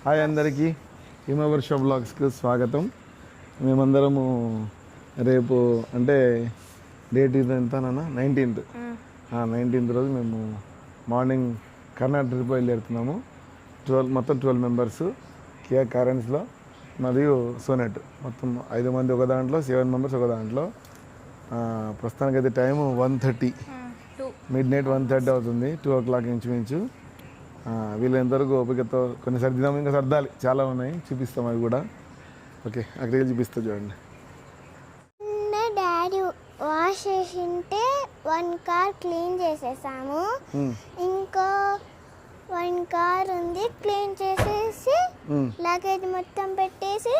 Hi అందరికీ హిమవర్ష బ్లాగ్స్కి స్వాగతం. మేమందరము రేపు అంటే డేట్ ఇది ఎంతనా 19th రోజు మేము మార్నింగ్ కర్ణాటక ట్రిప్ బయలుదేరుతున్నాము. మొత్తం 12 మెంబర్స్ కియా కారెన్స్లో మరియు సోనెట్ మొత్తం 5 మంది ఒక దాంట్లో, 7 మెంబర్స్ ఒక దాంట్లో. ప్రస్తుతానికైతే టైము 1:30 midnight 1:30 అవుతుంది. 2 o'clock ఇంచుమించు. వీళ్ళంతవరకు ఓపికతో కొన్ని సర్దిదాము, ఇంకా సర్దాలి చాలా ఉన్నాయి, చూపిస్తాం అవి కూడా. ఓకే, అక్కడికి చూపిస్తా చూడండి. డాడీ వాష్ చేసింటే 1 కార్ క్లీన్ చేసేసాము, ఇంకో 1 కార్ ఉంది క్లీన్ చేసేసి లగేజ్ మొత్తం పెట్టేసి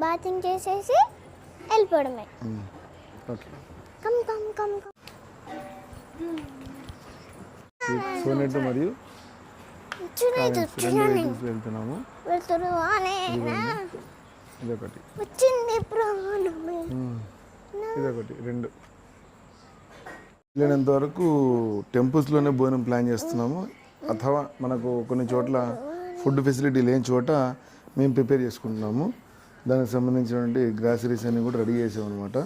బాతింగ్ చేసేసి వెళ్ళిపోవడమే. Okay, come come come Sonet మరియు వెళ్తున్నాము. ఇదొకటి ఇదొకటి 2 వీలైనంత వరకు టెంపుల్స్లోనే భోజనం ప్లాన్ చేస్తున్నాము. అథవా మనకు కొన్ని చోట్ల ఫుడ్ ఫెసిలిటీ లేని చోట మేము ప్రిపేర్ చేసుకుంటున్నాము. దానికి సంబంధించినటువంటి గ్రాసరీస్ అన్నీ కూడా రెడీ చేసాం అనమాట.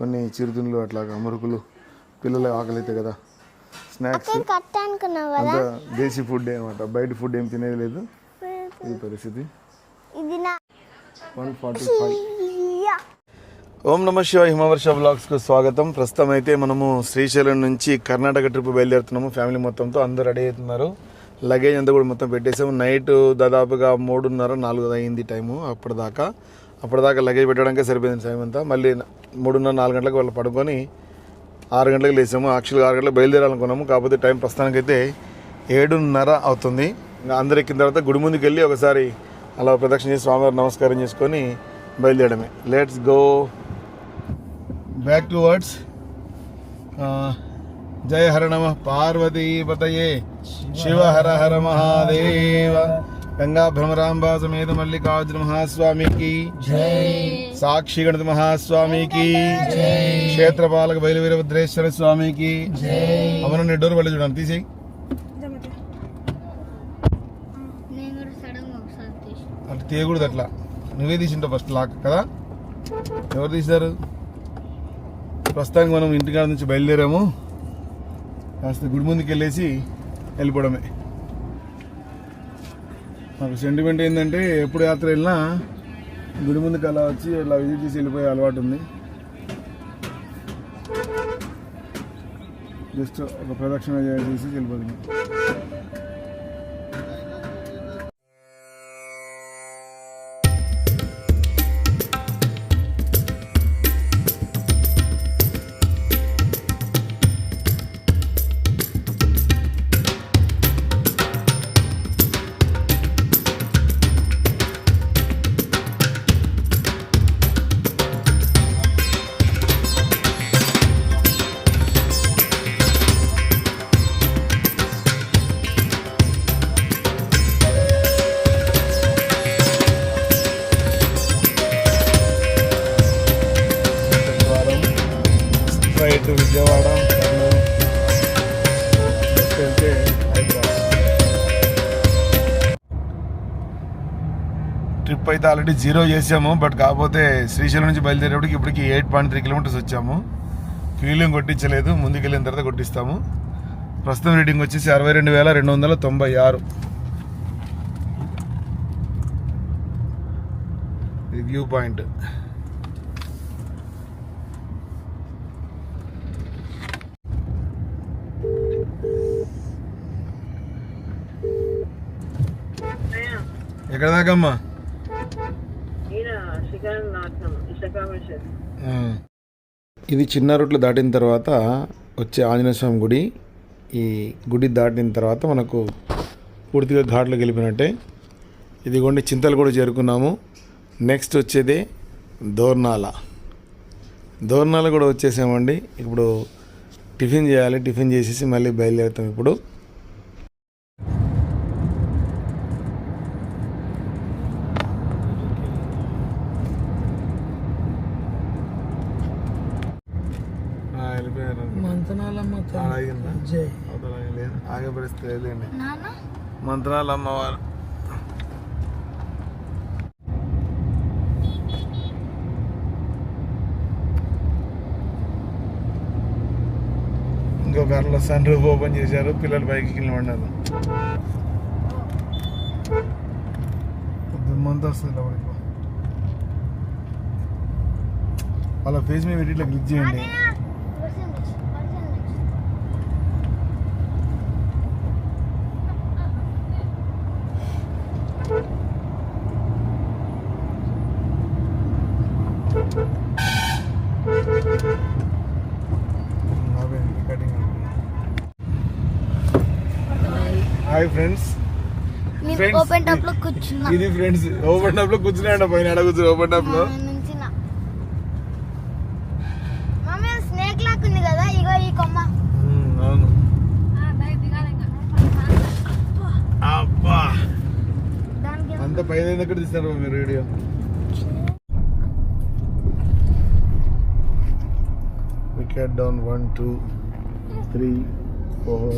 కొన్ని చిరుతిండ్లు అట్లాగా మురుకులు, పిల్లల ఆకలి అయితే కదా, స్నాక్స్ అంతా దేశీ ఫుడ్ అనమాట. బయట ఫుడ్ ఏం తినేది లేదు. ఈ పరిస్థితి. 1:45. ఓం నమ శివ హిమవర్ష బ్లాగ్స్కు స్వాగతం. ప్రస్తుతం అయితే మనము శ్రీశైలం నుంచి కర్ణాటక ట్రిప్ బయలుదేరుతున్నాము. ఫ్యామిలీ మొత్తంతో అందరూ రెడీ అవుతున్నారు. లగేజ్ అంతా కూడా మొత్తం పెట్టేసాము. నైట్ దాదాపుగా 3:30-4 అయింది టైము. అప్పటిదాకా లగేజ్ పెట్టడానికే సరిపోయింది టైం అంతా. మళ్ళీ 3:30-4 గంటలకు వాళ్ళు పడుకొని 6 గంటలకు లేసాము. యాక్చువల్గా 6 గంటలకు బయలుదేరాలనుకున్నాము. కాకపోతే టైం ప్రస్తుతానికైతే 7:30 అవుతుంది. ఇంకా అందరు ఎక్కిన తర్వాత గుడి ముందుకు వెళ్ళి ఒకసారి అలా ప్రదక్షిణ చేసి స్వామివారి నమస్కారం చేసుకొని బయలుదేరడమే. Let's go back to words. జయ హర నమ పార్వతీపతయే శివ హర హర మహాదేవ. గంగా భ్రమరాంబా సమేత మల్లికార్జున మహాస్వామికి సాక్షి గణపతి మహాస్వామికి, క్షేత్రపాలక బయలువీరభద్రేశ్వర స్వామికి. అవన నెడ్డూరు పళ్ళు చూడండి, తీసేయి. అట్లా తీయకూడదు, అట్లా నువ్వే తీసింటావు ఫస్ట్ లాక్ కదా. ఎవరు తీశారు? ప్రస్తుతానికి మనం ఇంటికాడ నుంచి బయలుదేరాము. కాస్త గుడి ముందుకు వెళ్ళేసి వెళ్ళిపోవడమే. నాకు సెంటిమెంట్ ఏంటంటే ఎప్పుడు యాత్ర వెళ్ళినా గుడి ముందుకు అలా వచ్చి అలా విజిట్ చేసి వెళ్ళిపోయే అలవాటు ఉంది. జస్ట్ ఒక ప్రదక్షిణ చేసి వెళ్ళిపోతుంది. విజయవాడ వెళ్తే ట్రిప్ అయితే ఆల్రెడీ 0 చేసాము. బట్ కాకపోతే శ్రీశైలం నుంచి బయలుదేరేప్పటికి ఇప్పటికి 8.3 కిలోమీటర్స్ వచ్చాము. ఫీలింగ్ కొట్టించలేదు, ముందుకు వెళ్ళిన తర్వాత కొట్టిస్తాము. ప్రస్తుతం రీడింగ్ వచ్చేసి 62,296. ఇది వ్యూ పాయింట్. ఎక్కడ దాకమ్మా? ఇది చిన్న రూట్లో దాటిన తర్వాత వచ్చే ఆంజనేయ స్వామి గుడి. ఈ గుడి దాటిన తర్వాత మనకు పూర్తిగా ఘాట్లోకి వెళ్ళిపోయినట్టే. ఇదిగోండి చింతలు కూడా చేరుకున్నాము. నెక్స్ట్ వచ్చేదే దోర్నాల కూడా వచ్చేసామండి. ఇప్పుడు టిఫిన్ చేయాలి. టిఫిన్ చేసేసి మళ్ళీ బయలుదేరుతాం. ఇప్పుడు మంత్రాలు అమ్మవారు కార్లో సన్ రూఫ్ ఓపెన్ చేశారు, పిల్లలు పైకి కింద పడినారు. దుమ్మంతా వస్తుంది లోపలికి. వాళ్ళ ఫేస్ మీద పెట్టి ఇట్లా క్లిక్ చేయండి. Hi friends. ఓపెన్ టాప్ లో కూర్చున్నా. ఇది ఫ్రెండ్స్ ఓపెన్ టాప్ లో కూర్చున్నాడు, పైన ఆడ కూర్చుని ఓపెన్ టాప్ లో. మమ్మీ స్నేక్ లాక్ ఉంది కదా, ఇగో ఈ కొమ్మ. అవును. అబ్బా అంత పైన ఎక్కడ తీస్తారు మీరు వీడియో? Wicket down 1 2 3 4.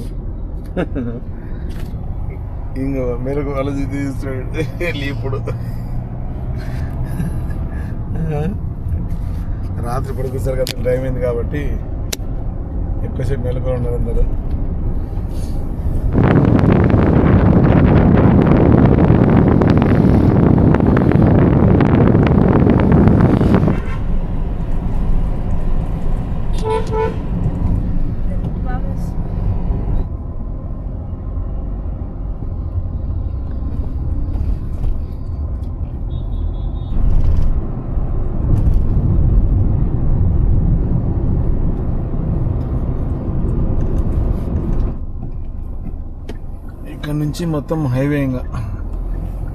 ఇంకో మెరుగు అలసి తీస్తాడు ఇప్పుడు. రాత్రి పడుకొస్తారు కదా, టైం అయింది కాబట్టి ఎక్కువసేపు మెలుగు ఉన్నారు అందరు. ఇక్కడ నుంచి మొత్తం హైవే ఇంకా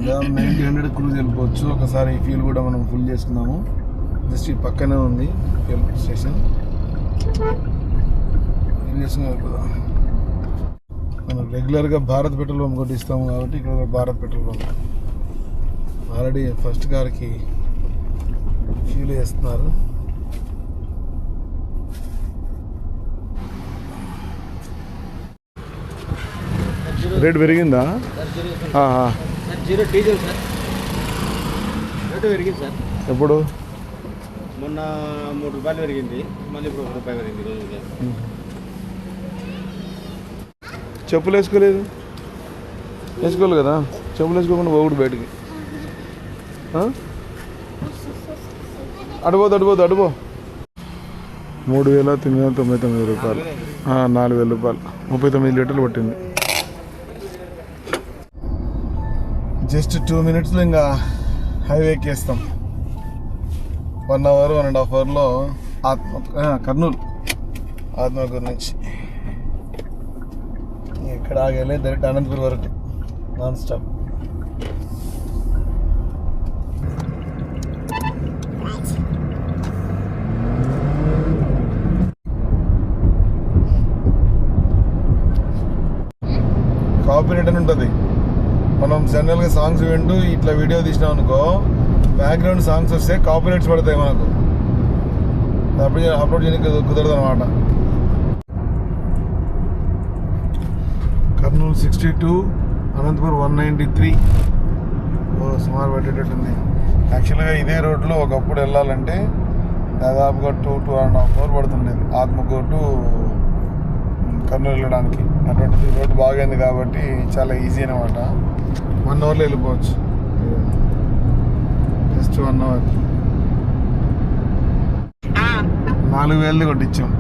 90 క్రూజ్ వెళ్ళిపోవచ్చు. ఒకసారి ఈ ఫ్యూల్ కూడా మనం ఫుల్ చేసుకున్నాము. జస్ట్ ఈ పక్కనే ఉంది ఫ్యూల్ స్టేషన్. మనం రెగ్యులర్గా భారత్ పెట్రోల్ పంప్ ఒకటి ఇస్తాము కాబట్టి ఇక్కడ Bharat petrol pump already first కార్కి ఫ్యూల్ వేస్తున్నారు. రేట్ పెరిగిందా? జీరో డీజిల్ సార్ రేటు పెరిగింది సార్. ఎప్పుడు? మొన్న 3 రూపాయలు పెరిగింది, మళ్ళీ ఇప్పుడు 1 రూపాయి పెరిగింది రోజుకి. చెప్పులు వేసుకోలేదు? వేసుకోవాలి కదా, చెప్పులు వేసుకోకుండా పోకూడదు బయటికి. అడుపో 3,999 రూపాయలు, 4,000 రూపాయలు, 39 లీటర్లు పట్టింది. జస్ట్ 2 మినిట్స్లో ఇంకా హైవే ఎక్కేస్తాం. 1 అవర్ 1.5 అవర్లో కర్నూలు ఆత్మకూరు నుంచి ఇక్కడ ఆగేలే డైరెక్ట్ అనంతపూర్ వరకు నాన్ స్టాప్. కాపీరైట్ అని ఉంటుంది. మనం జనరల్గా సాంగ్స్ వింటూ ఇట్లా వీడియో తీసినాం అనుకో, బ్యాక్గ్రౌండ్ సాంగ్స్ వస్తే కాపీరైట్స్ పడతాయి మనకు. అప్లోడ్ చేయడానికి కుదరదు అనమాట. కర్నూలు 62, అనంతపురం 193. సుమారు పెట్టేటట్టుంది. యాక్చువల్గా ఇదే రోడ్లో ఒకప్పుడు వెళ్ళాలంటే దాదాపుగా 2.5 అవర్ పడుతుండేది ఆత్మకూరు టు కర్నూలు వెళ్ళడానికి. అటువంటిది రోడ్డు బాగైంది కాబట్టి చాలా ఈజీ అనమాట. 1 అవర్లో వెళ్ళిపోవచ్చు. Just 1 hour. 4,000 కొట్టించాం.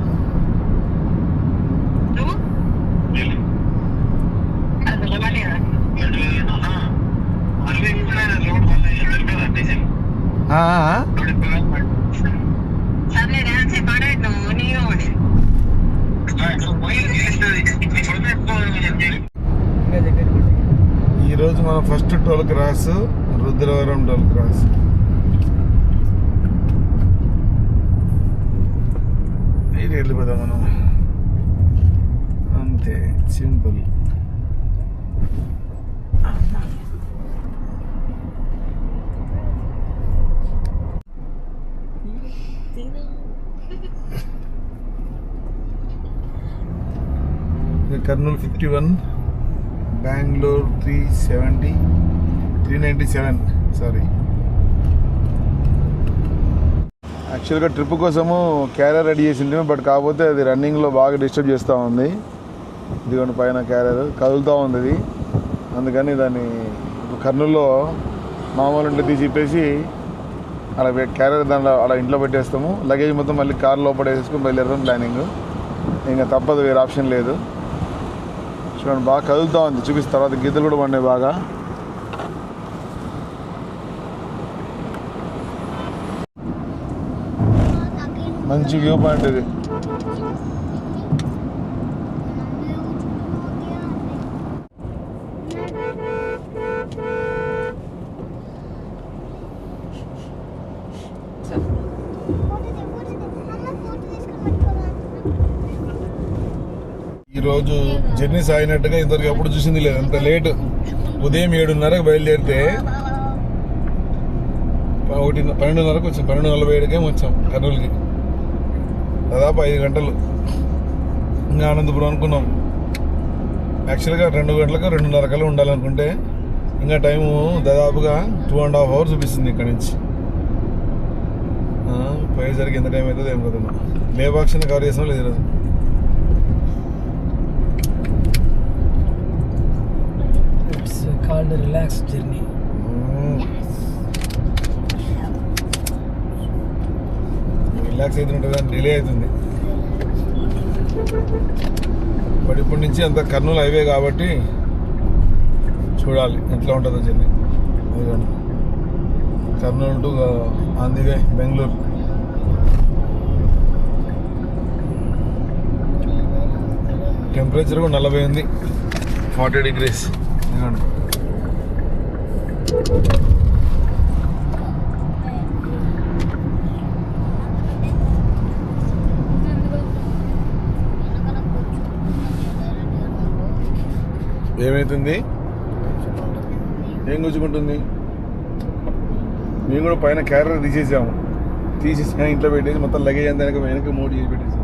ఈరోజు మన first toll cross Rudravaram toll cross. ఇది వెళ్ళిపోదాం మనం, అంతే సింపుల్. కర్నూలు 51, బెంగళూరు 397 సారీ. యాక్చువల్గా ట్రిప్ కోసము క్యారియర్ రెడీ చేసింది, బట్ కాకపోతే అది రన్నింగ్లో బాగా డిస్టర్బ్ చేస్తూ ఉంది. ఇదిగోండి పైన క్యారియర్ కదులుతూ ఉంది ఇది. అందుకని దాన్ని కర్నూలులో మామూలు ఉంటే తీసిప్పేసి అలా క్యారియర్ దాంట్లో అలా ఇంట్లో పెట్టేస్తాము. లగేజ్ మొత్తం మళ్ళీ కార్ లోపల వేసుకొని బయలుదేరడం ప్లానింగ్. ఇంకా తప్పదు, వేరే ఆప్షన్ లేదు. చూడండి బాగా కదులుతూ ఉంది, చూపిస్తా తర్వాత. గీతలు కూడా పడినాయి బాగా. మంచి వ్యూ పాయింట్ ఇది. ఈరోజు జర్నీ సాగినట్టుగా ఇంతవరకు ఎప్పుడు చూసింది లేదు. అంత లేట్. ఉదయం 7:30కి బయలుదేరితే 12:30కి వచ్చాం. 12:47కే వచ్చాం కర్నూలుకి. దాదాపు 5 గంటలు. ఇంకా అనంతపురం అనుకున్నాం. యాక్చువల్గా 2 గంటలకు 2:30 కల్లా ఉండాలనుకుంటే ఇంకా టైము దాదాపుగా 2.5 hours చూపిస్తుంది ఇక్కడ నుంచి. పోయేసరికి ఎంత టైం అవుతుందో ఏం పోతున్నా. లేపాక్షిని కవర్ చేసాం లేదు ఈరోజు. called a relaxed journey. Relax అవుతుంటుంది కానీ డిలే అవుతుంది. బట్ ఇప్పటి నుంచి అంత కర్నూలు హైవే కాబట్టి చూడాలి ఎట్లా ఉంటుందో journey. Kurnool to on the way Bengaluru. Temperature కూడా 40 ఉంది, 40 degrees. ఏమైతుంది? ఏం గుచ్చుకుంటుంది? మేము కూడా పైన క్యారియర్ తీసేసాము. ఇంట్లో పెట్టేసి మొత్తం లగేజ్ అంతా వెనక మోడ్ చేసి పెట్టేసాము.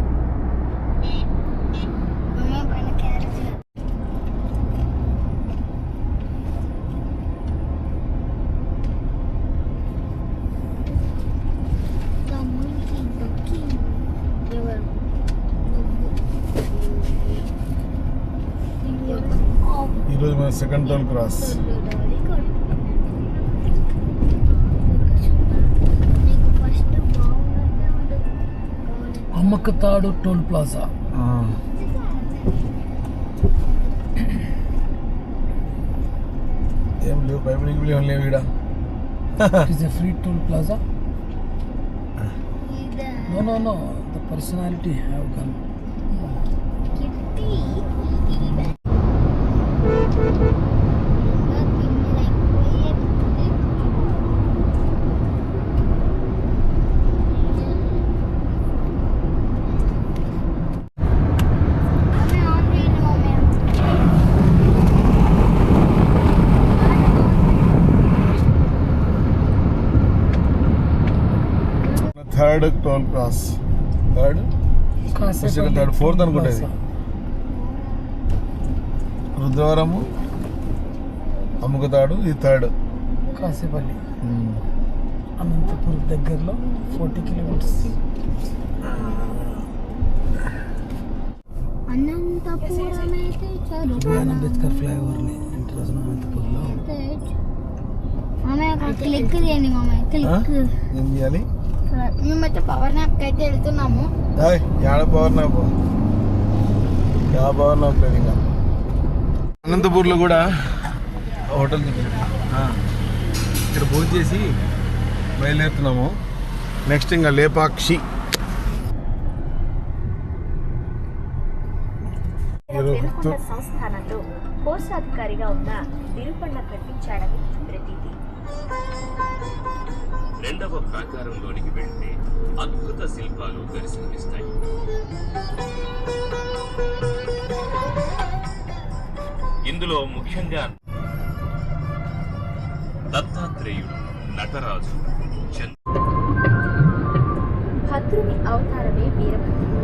ఈరోజు మన second toll cross. Ammakathadu toll plaza. ఏం లేవు పైపులకి లేవు ఇక్కడ. It is a free toll plaza. No. The personality have gone. Third toll cross. Third fourth అనుకుంటా ఇది. రుద్రవరము, అమ్ముకతాడు, ఇది థర్డ్. కాసేపల్లి అనంతపురం దగ్గరలో 40 kilometers. అంబేద్కర్ ఫ్లైఓవర్ని ఎంటర్ అనంతపురంలో. క్లిక్ చేయండి మామయ్య, క్లిక్. ఏం చేయాలి? మేమైతే పవర్ నాప్కి అయితే వెళ్తున్నాము. ఏడ పవర్ నాప్? పవర్ నాప్ లేదు ఇంకా. అనంతపూర్లో కూడా హోటల్ ఇక్కడ భోజనం చేసి బయలుదేరుతున్నాము. నెక్స్ట్ ఇంకా లేపాక్షి. సంస్థానంలో కోశాధికారిగా ఉన్న విరుపండ కట్టించాడని ప్రతీతి. రెండవ ప్రాకారంలోనికి వెళ్తే అద్భుత శిల్పాలు దర్శనమిస్తాయి. ఇందులో ముఖ్యంగా దత్తాత్రేయుడు, నటరాజు, భద్రుని అవతారమే వీరభద్రుడు.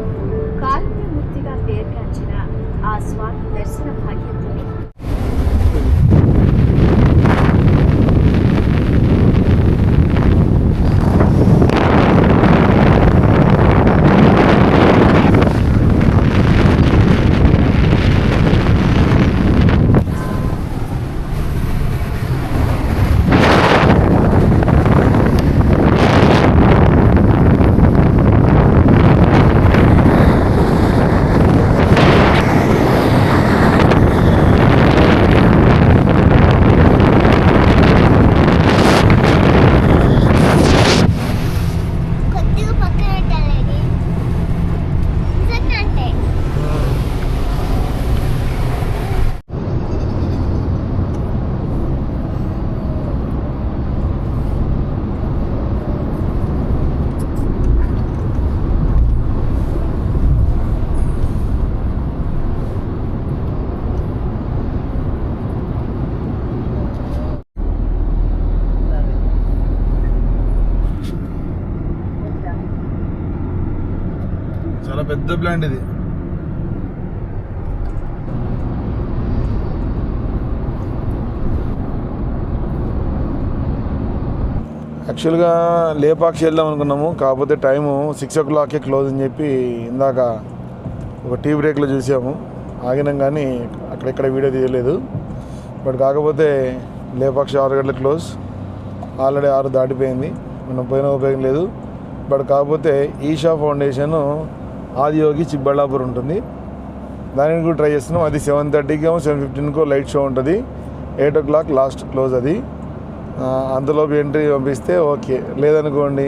కారుణ్యమూర్తిగా పేర్గాంచిన ఆ స్వామి దర్శన భాగ్యంతోనే పెద్ద ప్లాంట్ ఇది. యాక్చువల్గా లేపాక్షి వెళ్దాం అనుకున్నాము, కాకపోతే టైము 6 o'clock క్లోజ్ అని చెప్పి ఇందాక ఒక టీ బ్రేక్లో చూసాము, ఆగినాం. కానీ అక్కడెక్కడ వీడియో తీయలేదు. బట్ కాకపోతే లేపాక్షి 6 గంటలకు క్లోజ్, ఆల్రెడీ 6 దాటిపోయింది, మనం పోయిన ఉపయోగం లేదు. బట్ కాకపోతే ఈషా ఫౌండేషన్ ఆదియోగి చిక్బళ్ళాపూర్ ఉంటుంది, దానికి కూడా ట్రై చేస్తున్నాం. అది 7:30కి 7:15 లైట్ షో ఉంటుంది, 8 o'clock లాస్ట్ క్లోజ్. అది అంతలోపు ఎంట్రీ పంపిస్తే ఓకే, లేదనుకోండి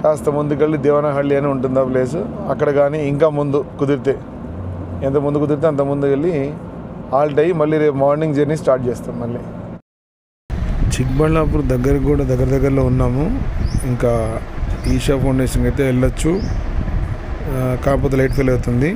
కాస్త ముందుకెళ్ళి దేవనహళ్ళి అని ఉంటుంది ఆ ప్లేస్, అక్కడ కానీ ఇంకా ముందు కుదిరితే, ఎంత ముందు కుదిరితే అంత ముందుకు వెళ్ళి హాల్ట్ అయ్యి మళ్ళీ రేపు మార్నింగ్ జర్నీ స్టార్ట్ చేస్తాం. మళ్ళీ చిక్బళ్ళాపూర్ దగ్గరికి కూడా దగ్గరలో ఉన్నాము. ఇంకా ఈషా ఫౌండేషన్కి అయితే వెళ్ళొచ్చు, కాకపోతే లైట్ ఫెయిల్ అవుతుంది.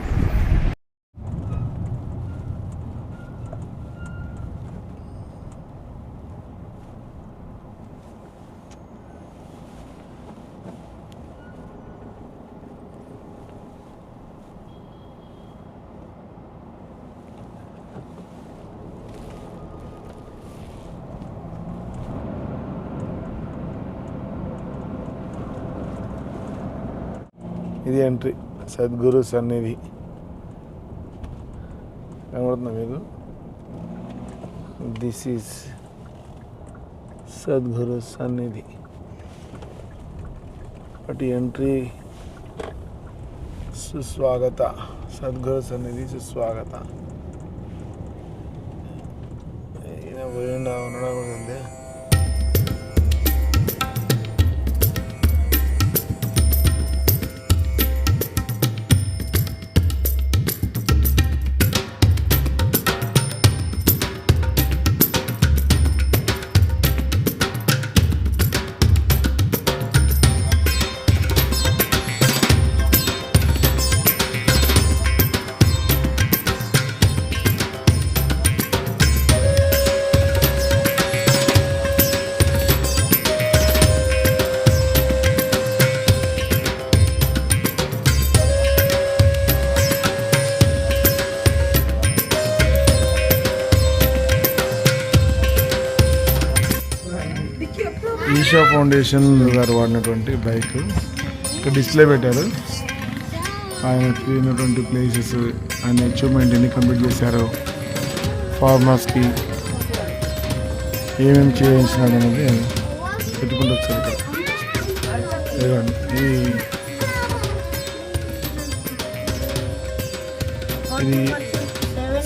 ఇది ఎంట్రీ సద్గురు సన్నిధి కనబడుతుందా మీకు? దిస్ ఈజ్ సద్గురు సన్నిధి. బట్ ఎంట్రీ సుస్వాగత, సద్గురు సన్నిధి సుస్వాగత. ఈయన పోయిండా ఉండడం ఉంది. ఈషా ఫౌండేషన్ గారు వాడినటువంటి బైక్ ఇక్కడ డిస్ప్లే పెట్టారు. ఆయన తిరిగినటువంటి ప్లేసెస్, ఆయన అచీవ్మెంట్ ఎన్ని కంప్లీట్ చేశారో, ఫార్మర్స్కి ఏమేమి చేయించినాడు అనేది పెట్టుకుంటూ వచ్చారు ఇక్కడ. ఇది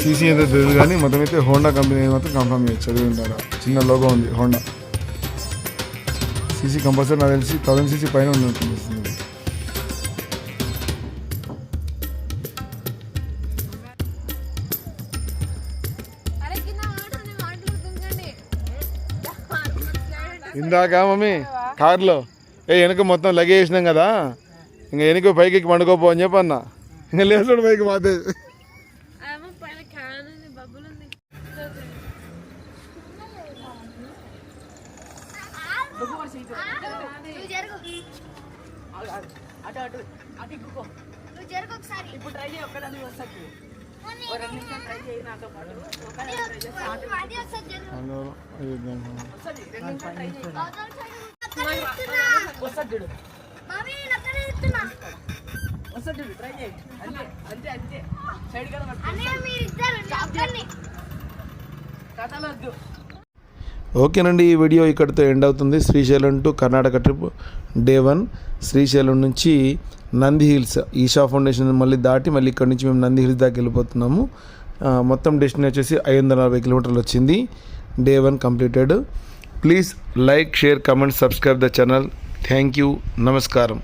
సీసీ అయితే తెలియదు కానీ మొత్తం అయితే హోండా కంపెనీ మాత్రం కన్ఫర్మ్ చేయొచ్చు. చదివి ఉంటారు, చిన్న లోగో ఉంది హోండా. సీసీ కంపల్సరీ నాకు తెలిసి 1000 cc పైన ఉన్నట్టుంది. ఇందాక మమ్మీ కార్లో వెనక మొత్తం లగేజ్ వేసినాం కదా, ఇంకా వెనక పైకి పండుకోపో అని చెప్పి అన్న, ఇంకా లేచాడు పైకి మాతే. ఓకేనండి, ఈ వీడియో ఇక్కడితో ఎండ్ అవుతుంది. Srisailam to Karnataka trip day 1. Srisailam నుంచి నంది హిల్స్, ఈషా ఫౌండేషన్ మళ్ళీ దాటి మళ్ళీ ఇక్కడ నుంచి మేము నంది హిల్స్ దాకా వెళ్ళిపోతున్నాము. మొత్తం డెస్టినేషన్ వచ్చేసి 540 కిలోమీటర్లు వచ్చింది. Day 1 completed. Please like, share, comment, subscribe the channel. Thank you. నమస్కారం.